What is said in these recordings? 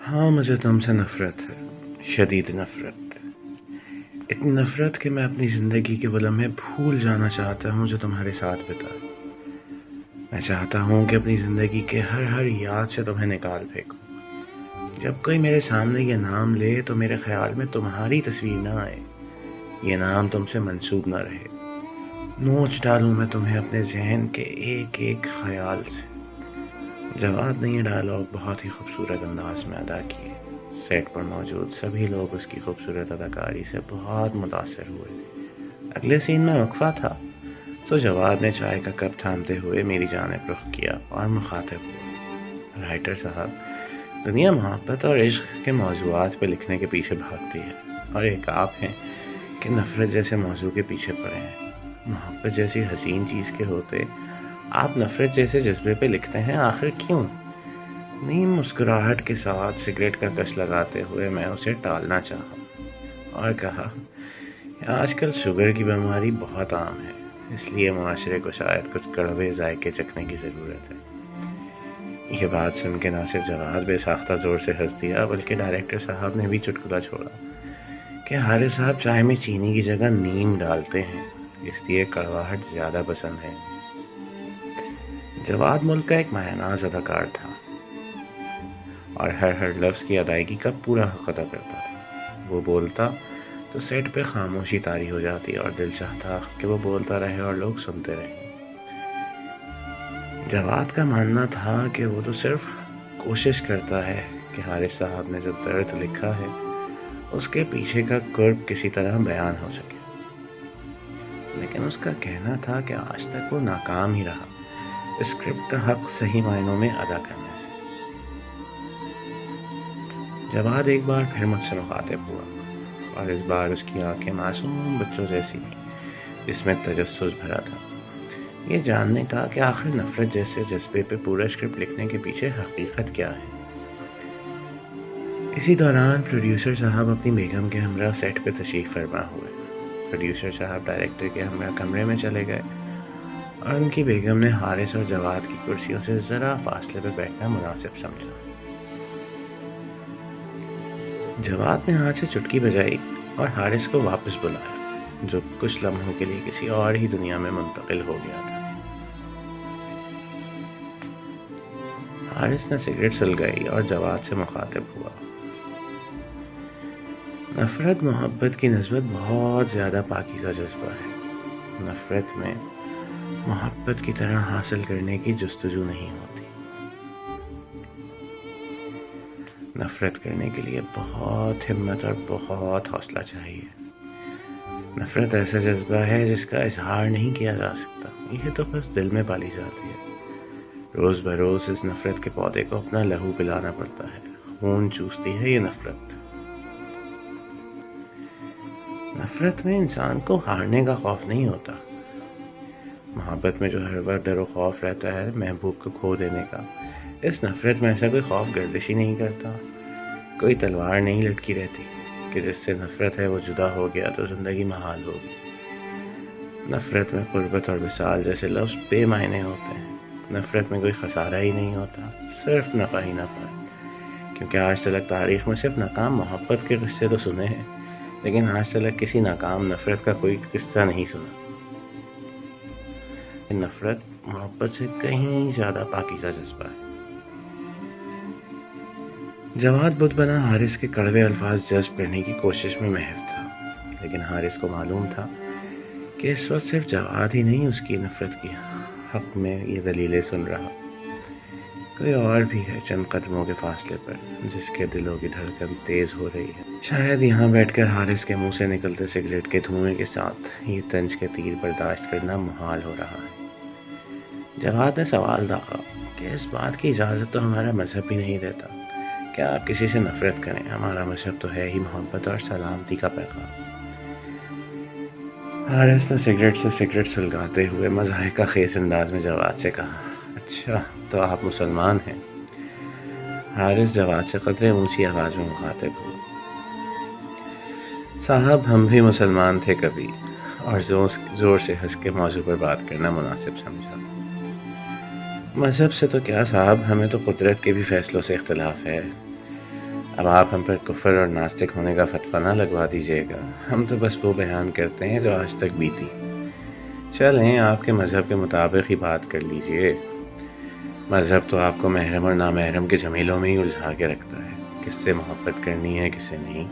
ہاں، مجھے تم سے نفرت ہے، شدید نفرت۔ اتنی نفرت کہ میں اپنی زندگی کے وہ لمحے بھول جانا چاہتا ہوں جو تمہارے ساتھ بتائے۔ میں چاہتا ہوں کہ اپنی زندگی کے ہر یاد سے تمہیں نکال پھینکوں۔ جب کوئی میرے سامنے یہ نام لے تو میرے خیال میں تمہاری تصویر نہ آئے، یہ نام تم سے منسوب نہ رہے۔ نوچ ڈالوں میں تمہیں اپنے ذہن کے ایک ایک خیال سے۔ جواد نے یہ ڈائلاگ بہت ہی خوبصورت انداز میں ادا کیے۔ سیٹ پر موجود سبھی لوگ اس کی خوبصورت اداکاری سے بہت متاثر ہوئے۔ اگلے سین میں وقفہ تھا تو جواد نے چائے کا کپ تھامتے ہوئے میری جانب رخ کیا اور مخاطب ہوا، رائٹر صاحب، دنیا محبت اور عشق کے موضوعات پہ لکھنے کے پیچھے بھاگتی ہے، اور ایک آپ ہیں کہ نفرت جیسے موضوع کے پیچھے پڑے ہیں۔ محبت جیسی حسین چیز کے ہوتے آپ نفرت جیسے جذبے پہ لکھتے ہیں، آخر کیوں؟ نیم مسکراہٹ کے ساتھ سگریٹ کا کش لگاتے ہوئے میں اسے ٹالنا چاہا اور کہا کہ آج کل شوگر کی بیماری بہت عام ہے، اس لیے معاشرے کو شاید کچھ کڑوے ذائقے چکھنے کی ضرورت ہے۔ یہ بات سن کے نہ صرف جواد بے ساختہ زور سے ہنس دیا بلکہ ڈائریکٹر صاحب نے بھی چٹکلا چھوڑا کہ حارث صاحب چائے میں چینی کی جگہ نیم ڈالتے ہیں، اس لیے کڑواہٹ زیادہ پسند ہے۔ جواد ملک کا ایک ماہ ناز اداکار تھا اور ہر لفظ کی ادائیگی کا پورا حق ادا کرتا تھا۔ وہ بولتا تو سیٹ پہ خاموشی طاری ہو جاتی اور دل چاہتا کہ وہ بولتا رہے اور لوگ سنتے رہیں۔ جواد کا ماننا تھا کہ وہ تو صرف کوشش کرتا ہے کہ حارث صاحب نے جو درد لکھا ہے اس کے پیچھے کا قرب کسی طرح بیان ہو سکے، لیکن اس کا کہنا تھا کہ آج تک وہ ناکام ہی رہا اسکرپٹ کا حق صحیح معنوں میں ادا کرنے سے۔ جواد ایک بار پھر مجھ سے مخاطب ہوا اور اس بار اس کی آنکھیں معصوم بچوں جیسی تھیں، جس میں تجسس بھرا تھا، یہ جاننے کا کہ آخر نفرت جیسے جذبے پہ پورا اسکرپٹ لکھنے کے پیچھے حقیقت کیا ہے۔ اسی دوران پروڈیوسر صاحب اپنی بیگم کے ہمراہ سیٹ پہ تشریف فرما ہوئے۔ پروڈیوسر صاحب ڈائریکٹر کے ہمراہ کمرے میں چلے گئے اور ان کی بیگم نے حارث اور جواد کی کرسیوں سے ذرا فاصلے پہ بیٹھنا مناسب سمجھا۔ جواد نے ہاتھ سے چٹکی بجائی اور حارث کو واپس بلایا، جو کچھ لمحوں کے لیے کسی اور ہی دنیا میں منتقل ہو گیا تھا۔ حارث نے سگریٹ سلگائی اور جواد سے مخاطب ہوا۔ نفرت محبت کی نسبت بہت زیادہ پاکیزہ جذبہ ہے۔ نفرت میں محبت کی طرح حاصل کرنے کی جستجو نہیں ہوتی۔ نفرت کرنے کے لیے بہت ہمت اور بہت حوصلہ چاہیے۔ نفرت ایسا جذبہ ہے جس کا اظہار نہیں کیا جا سکتا، یہ تو بس دل میں پالی جاتی ہے۔ روز بروز اس نفرت کے پودے کو اپنا لہو پلانا پڑتا ہے، خون چوستی ہے یہ نفرت۔ نفرت میں انسان کو ہارنے کا خوف نہیں ہوتا۔ محبت میں جو ہر وقت ڈر و خوف رہتا ہے محبوب کو کھو دینے کا، اس نفرت میں ایسا کوئی خوف گردش ہی نہیں کرتا، کوئی تلوار نہیں لٹکی رہتی کہ جس سے نفرت ہے وہ جدا ہو گیا تو زندگی محال ہوگی۔ نفرت میں قربت اور وصال جیسے لفظ بے معنی ہوتے ہیں۔ نفرت میں کوئی خسارہ ہی نہیں ہوتا، صرف نفع ہی نفع ہے، کیونکہ آج تک تاریخ میں صرف ناکام محبت کے قصے تو سنے ہیں، لیکن آج تک کسی ناکام نفرت کا کوئی قصہ نہیں سنا۔ نفرت محبت سے کہیں زیادہ پاکیزہ جذبہ ہے۔ جواد بدھ بنا حارث کے کڑوے الفاظ جذب کرنے کی کوشش میں محو تھا، لیکن حارث کو معلوم تھا کہ اس وقت صرف جواد ہی نہیں اس کی نفرت کی حق میں یہ دلیلیں سن رہا، کوئی اور بھی ہے چند قدموں کے فاصلے پر جس کے دلوں کی دھڑکن تیز ہو رہی ہے۔ شاید یہاں بیٹھ کر حارث کے منہ سے نکلتے سگریٹ کے دھوئیں کے ساتھ یہ طنز کے تیر برداشت کرنا محال ہو رہا ہے۔ جواد نے سوال داغا کہ اس بات کی اجازت تو ہمارا مذہب بھی نہیں دیتا، کیا آپ کسی سے نفرت کریں؟ ہمارا مذہب تو ہے ہی محبت اور سلامتی کا پیغام۔ حارث نے سگریٹ سے سگریٹ سلگاتے ہوئے مضحکہ خیز انداز میں جواد سے کہا، اچھا تو آپ مسلمان ہیں؟ حارث جواد سے قدرے اونچی آواز میں مخاطب ہوا، صاحب ہم بھی مسلمان تھے کبھی، اور زور سے ہنس کے موضوع پر بات کرنا مناسب سمجھا۔ مذہب سے تو کیا صاحب، ہمیں تو قدرت کے بھی فیصلوں سے اختلاف ہے۔ اب آپ ہم پر کفر اور ناستک ہونے کا فتویٰ نہ لگوا دیجیے گا، ہم تو بس وہ بیان کرتے ہیں جو آج تک بیتی۔ چلیں آپ کے مذہب کے مطابق ہی بات کر لیجئے۔ مذہب تو آپ کو محرم اور نامحرم کے جھمیلوں میں ہی الجھا کے رکھتا ہے، کس سے محبت کرنی ہے کس سے نہیں،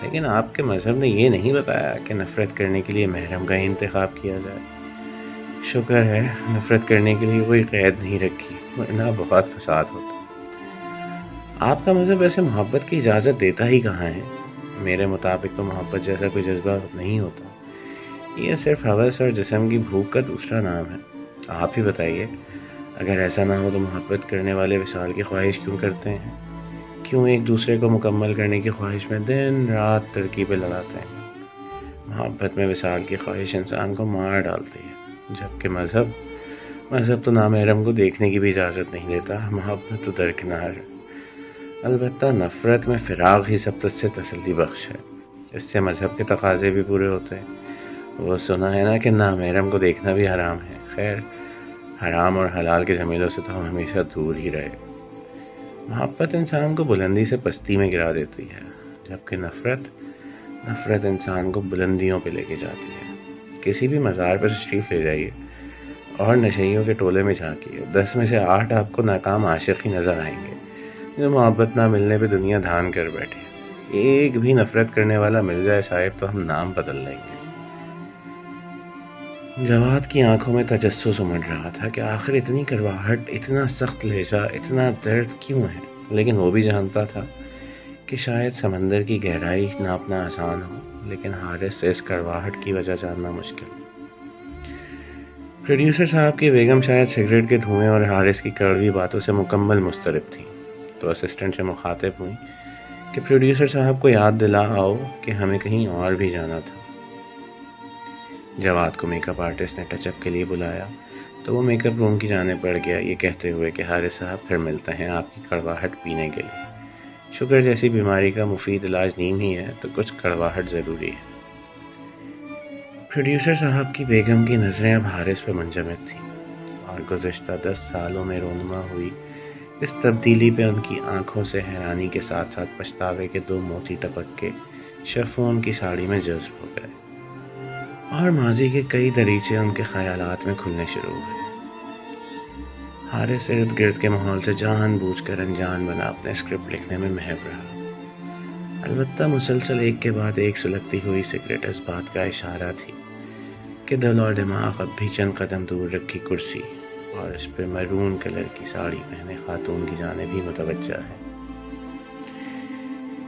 لیکن آپ کے مذہب نے یہ نہیں بتایا کہ نفرت کرنے کے لیے محرم کا ہی انتخاب کیا جائے۔ شکر ہے نفرت کرنے کے لیے کوئی قید نہیں رکھی، ورنہ بہت فساد ہوتا۔ آپ کا مذہب ایسے محبت کی اجازت دیتا ہی کہاں ہے؟ میرے مطابق تو محبت جیسا کوئی جذبہ نہیں ہوتا، یہ صرف ہوس اور جسم کی بھوک کا دوسرا نام ہے۔ آپ ہی بتائیے، اگر ایسا نہ ہو تو محبت کرنے والے وصال کی خواہش کیوں کرتے ہیں؟ کیوں ایک دوسرے کو مکمل کرنے کی خواہش میں دن رات ترکیبیں لڑاتے ہیں؟ محبت میں وصال کی خواہش انسان کو مار ڈالتی ہے، جبکہ مذہب تو نامحرم کو دیکھنے کی بھی اجازت نہیں دیتا۔ محبت تو درکنار ہے، البتہ نفرت میں فراق ہی سب سے تسلی بخش ہے، اس سے مذہب کے تقاضے بھی پورے ہوتے ہیں۔ وہ سنا ہے نا کہ نامحرم کو دیکھنا بھی حرام ہے۔ خیر، حرام اور حلال کے جھمیلوں سے تو ہم ہمیشہ دور ہی رہے۔ محبت انسان کو بلندی سے پستی میں گرا دیتی ہے، جبکہ نفرت انسان کو بلندیوں پہ لے کے جاتی ہے۔ کسی بھی مزار پر تشریف لے جائیے اور نشیوں کے ٹولے میں جھانکیے، 10 میں سے 8 آپ کو ناکام عاشق ہی نظر آئیں گے، جو محبت نہ ملنے پہ دنیا دھان کر بیٹھے۔ ایک بھی نفرت کرنے والا مل جائے صاحب تو ہم نام بدل لیں گے۔ جواد کی آنکھوں میں تجسس امڑ رہا تھا کہ آخر اتنی کرواہٹ، اتنا سخت لہجہ، اتنا درد کیوں ہے، لیکن وہ بھی جانتا تھا کہ شاید سمندر کی گہرائی ناپنا آسان ہو، لیکن حارث سے اس کرواہٹ کی وجہ جاننا مشکل۔ پروڈیوسر صاحب کی بیگم شاید سگریٹ کے دھوئیں اور حارث کی کڑوی باتوں سے مکمل مضطرب تھی، تو اسسٹنٹ سے مخاطب ہوئی کہ پروڈیوسر صاحب کو یاد دلا آؤ کہ ہمیں کہیں اور بھی جانا تھا۔ جواد کو میک اپ آرٹسٹ نے ٹچ اپ کے لیے بلایا تو وہ میک اپ روم کی جانب بڑھ گیا، یہ کہتے ہوئے کہ حارث صاحب پھر ملتے ہیں آپ کی کڑواہٹ پینے کے لیے۔ شوگر جیسی بیماری کا مفید علاج نیم ہی ہے، تو کچھ کڑواہٹ ضروری ہے۔ پروڈیوسر صاحب کی بیگم کی نظریں اب حارث پہ منجمد تھیں، اور گزشتہ 10 سالوں میں رونما ہوئی اس تبدیلی پہ ان کی آنکھوں سے حیرانی کے ساتھ ساتھ پچھتاوے کے 2 موتی ٹپک کے شفون کی ساڑی میں جذب ہو گئے، اور ماضی کے کئی دریچے ان کے خیالات میں کھلنے شروع ہوئے۔ حارث ارد گرد کے ماحول سے جان بوجھ کر انجان بنا اپنے اسکرپٹ لکھنے میں محو رہا، البتہ مسلسل ایک کے بعد ایک سلگتی ہوئی سگریٹ اس بات کا اشارہ تھی کہ دل اور دماغ اب بھی چند قدم دور رکھی کرسی اور اس پہ میرون کلر کی ساڑی پہنے خاتون کی جانب ہی متوجہ ہے۔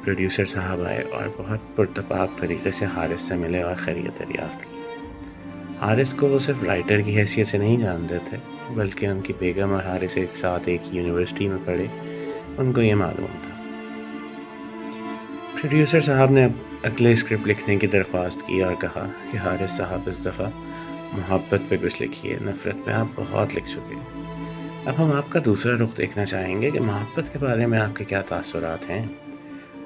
پروڈیوسر صاحب آئے اور بہت پرتپاک طریقے سے حارث سے ملے اور خیریت دریافت کی۔ حارث کو وہ صرف رائٹر کی حیثیت سے نہیں جانتے تھے، بلکہ ان کی بیگم اور حارث ایک ساتھ ایک یونیورسٹی میں پڑھے، ان کو یہ معلوم تھا۔ پروڈیوسر صاحب نے اگلے اسکرپٹ لکھنے کی درخواست کی اور کہا کہ حارث صاحب اس دفعہ محبت پہ کچھ لکھیے، نفرت پہ آپ بہت لکھ چکے ہیں۔ اب ہم آپ کا دوسرا رخ دیکھنا چاہیں گے کہ محبت کے بارے میں آپ کے کیا تاثرات ہیں۔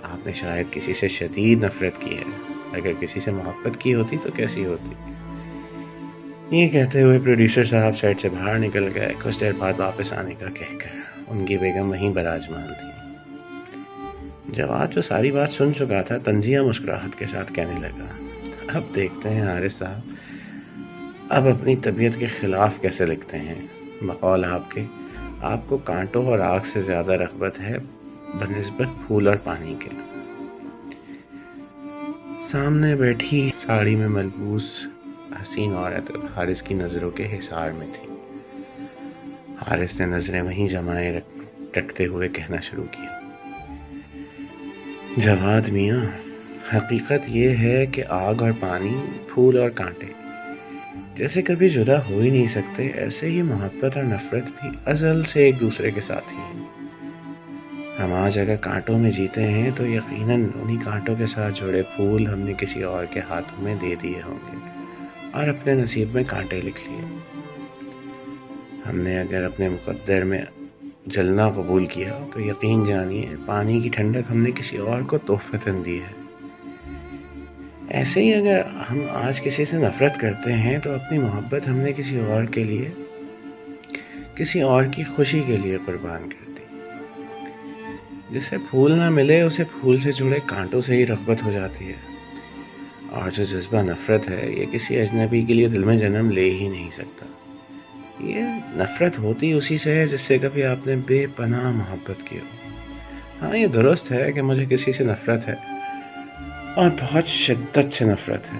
آپ نے شاید کسی سے شدید نفرت کی ہے، اگر کسی سے محبت کی ہوتی تو کیسی ہوتی؟ یہ کہتے ہوئے پروڈیوسر صاحب سیٹ سے باہر نکل گئے، کچھ دیر بعد واپس آنے کا کہہ کر۔ ان کی بیگم وہیں براجمان تھی۔ جواد جو ساری بات سن چکا تھا، طنزیہ مسکراہٹ کے ساتھ کہنے لگا، اب دیکھتے ہیں حارث صاحب اب اپنی طبیعت کے خلاف کیسے لکھتے ہیں۔ بقول آپ کو کانٹوں اور آگ سے زیادہ رغبت ہے بنسبت پھول اور پانی کے۔ سامنے بیٹھی ساڑی میں ملبوس حسین عورت حارث کی نظروں کے حصار میں تھی۔ حارث نے نظریں وہیں جمائے رکھتے ہوئے کہنا شروع کیا، جواد میاں، حقیقت یہ ہے کہ آگ اور پانی، پھول اور کانٹے جیسے کبھی جدا ہو ہی نہیں سکتے، ایسے ہی محبت اور نفرت بھی ازل سے ایک دوسرے کے ساتھ ہی ہیں۔ ہم آج اگر کانٹوں میں جیتے ہیں تو یقیناً انہی کانٹوں کے ساتھ جڑے پھول ہم نے کسی اور کے ہاتھوں میں دے دیے ہوں گے اور اپنے نصیب میں کانٹے لکھ لیے۔ ہم نے اگر اپنے مقدر میں جلنا قبول کیا تو یقین جانیے پانی کی ٹھنڈک ہم نے کسی اور کو تحفتاً دی ہے۔ ایسے ہی اگر ہم آج کسی سے نفرت کرتے ہیں تو اپنی محبت ہم نے کسی اور کے لیے، کسی اور کی خوشی کے لیے قربان کر دی۔ جسے پھول نہ ملے اسے پھول سے جڑے کانٹوں سے ہی رغبت ہو جاتی ہے، اور جو جذبہ نفرت ہے یہ کسی اجنبی کے لیے دل میں جنم لے ہی نہیں سکتا۔ یہ نفرت ہوتی اسی سے ہے جس سے کبھی آپ نے بے پناہ محبت کی ہو۔ ہاں یہ درست ہے کہ مجھے کسی سے نفرت ہے، اور بہت شدت سے نفرت ہے،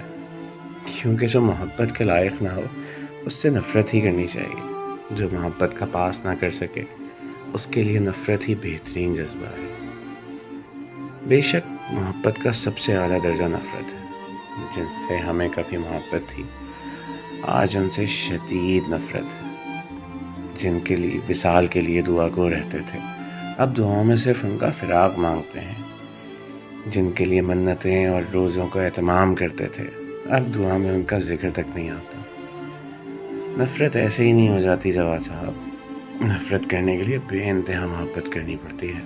کیونکہ جو محبت کے لائق نہ ہو اس سے نفرت ہی کرنی چاہیے۔ جو محبت کا پاس نہ کر سکے اس کے لیے نفرت ہی بہترین جذبہ ہے۔ بے شک محبت کا سب سے اعلیٰ درجہ نفرت ہے۔ جن سے ہمیں کبھی محبت تھی آج ان سے شدید نفرت ہے۔ جن کے لیے وصال کے لیے دعا گو رہتے تھے اب دعاؤں میں صرف ان کا فراق مانگتے ہیں۔ جن کے لیے منتیں اور روزوں کو اہتمام کرتے تھے اب دعا میں ان کا ذکر تک نہیں آتا۔ نفرت ایسے ہی نہیں ہو جاتی جواد صاحب، نفرت کرنے کے لیے بے انتہا محبت کرنی پڑتی ہے۔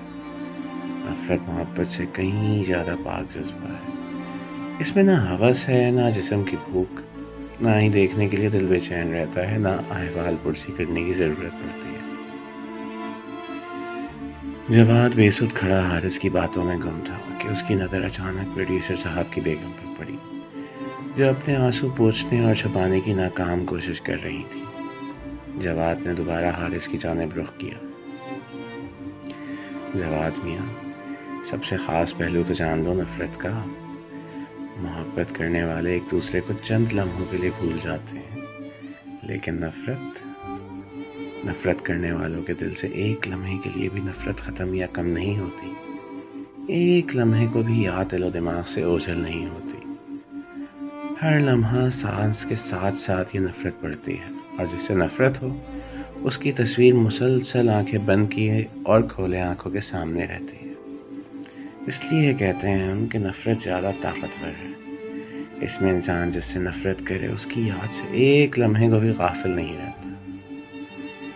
نفرت محبت سے کہیں زیادہ پاک جذبہ ہے۔ اس میں نہ ہوس ہے، نہ جسم کی بھوک، نہ ہی دیکھنے کے لیے دل بے چین رہتا ہے، نہ احوال پرسی کرنے کی ضرورت پڑتی ہے۔ جواد بے سود کھڑا حارث کی باتوں میں گم تھا کہ اس کی نظر اچانک پروڈیوسر صاحب کی بیگم پر پڑی، جو اپنے آنسو پوچھنے اور چھپانے کی ناکام کوشش کر رہی تھی۔ جواد نے دوبارہ حارث کی جانب رخ کیا۔ جواد میاں، سب سے خاص پہلو تو جان دو نفرت کا۔ محبت کرنے والے ایک دوسرے کو چند لمحوں کے لیے بھول جاتے ہیں، لیکن نفرت کرنے والوں کے دل سے ایک لمحے کے لیے بھی نفرت ختم یا کم نہیں ہوتی۔ ایک لمحے کو بھی یاد دل و دماغ سے اوجھل نہیں ہوتی۔ ہر لمحہ سانس کے ساتھ ساتھ یہ نفرت بڑھتی ہے، اور جس سے نفرت ہو اس کی تصویر مسلسل آنکھیں بند کیے اور کھولے آنکھوں کے سامنے رہتی ہے۔ اس لیے کہتے ہیں ہم کہ نفرت زیادہ طاقتور ہے۔ اس میں انسان جس سے نفرت کرے اس کی یاد سے ایک لمحے کو بھی غافل نہیں رہتا۔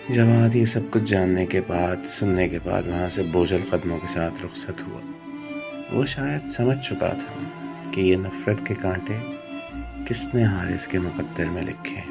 جواد یہ سب کچھ جاننے کے بعد، سننے کے بعد وہاں سے بوجھل قدموں کے ساتھ رخصت ہوا۔ وہ شاید سمجھ چکا تھا کہ یہ نفرت کے کانٹے کس نے حارث کے مقدر میں لکھے ہیں۔